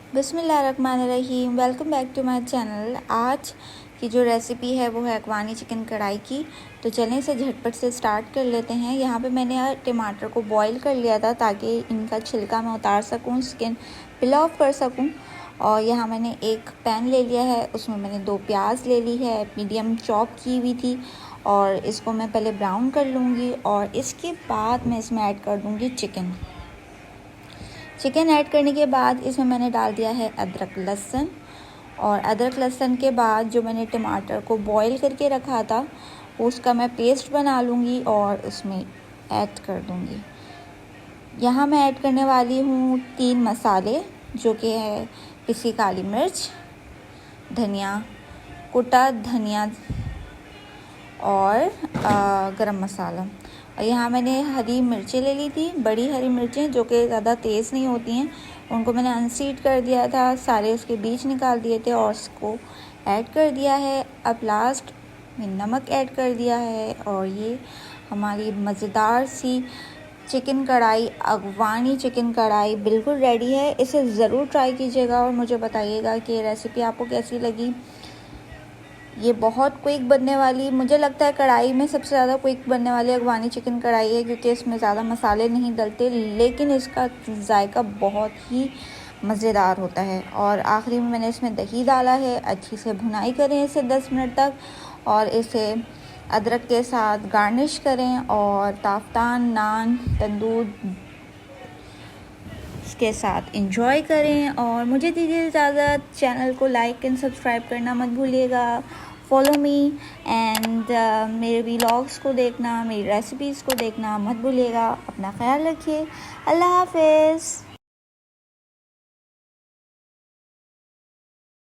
बिस्मिल्लाहिर्रहमानिर्रहीम। Welcome back to my channel. आज की जो रेसिपी है वो है अफगानी चिकन कढ़ाई की। तो चलें इसे झटपट से स्टार्ट कर लेते हैं। यहाँ पे मैंने टमाटर को बॉईल कर लिया था ताकि इनका छिलका मैं उतार सकूँ, स्किन पिल ऑफ कर सकूँ। और यहाँ मैंने एक पैन ले लिया है, उसमें मैंने 2 प्याज ले ली है, मीडियम चॉप की हुई थी, और इसको मैं पहले ब्राउन कर लूँगी और इसके बाद मैं इसमें ऐड कर दूँगी चिकन ऐड करने के बाद इसमें मैंने डाल दिया है अदरक लहसुन। और अदरक लहसुन के बाद जो मैंने टमाटर को बॉईल करके रखा था उसका मैं पेस्ट बना लूँगी और उसमें ऐड कर दूँगी। यहाँ मैं ऐड करने वाली हूँ 3 मसाले, जो कि है पिसी काली मिर्च, धनिया, कुटा धनिया और गरम मसाला। और यहाँ मैंने हरी मिर्चें ले ली थी, बड़ी हरी मिर्चें जो कि ज़्यादा तेज़ नहीं होती हैं, उनको मैंने अनसीड कर दिया था, सारे उसके बीज निकाल दिए थे और उसको ऐड कर दिया है। अब लास्ट में नमक ऐड कर दिया है और ये हमारी मज़ेदार सी चिकन कढ़ाई, अफगानी चिकन कढ़ाई बिल्कुल रेडी है। इसे ज़रूर ट्राई कीजिएगा और मुझे बताइएगा कि ये रेसिपी आपको कैसी लगी। ये बहुत क्विक बनने वाली, मुझे लगता है कढ़ाई में सबसे ज़्यादा क्विक बनने वाली अफगानी चिकन कढ़ाई है, क्योंकि इसमें ज़्यादा मसाले नहीं डलते, लेकिन इसका जायका बहुत ही मज़ेदार होता है। और आखिरी में मैंने इसमें दही डाला है। अच्छी से भुनाई करें इसे 10 मिनट तक और इसे अदरक के साथ गार्निश करें और ताफ्तान, नान, तंदूर के साथ एंजॉय करें। और मुझे दीजिए इजाज़त। चैनल को लाइक एंड सब्सक्राइब करना मत भूलिएगा। फॉलो मी एंड मेरे व्लॉग्स को देखना, मेरी रेसिपीज़ को देखना मत भूलिएगा। अपना ख्याल रखिए। अल्लाह हाफ़िज़।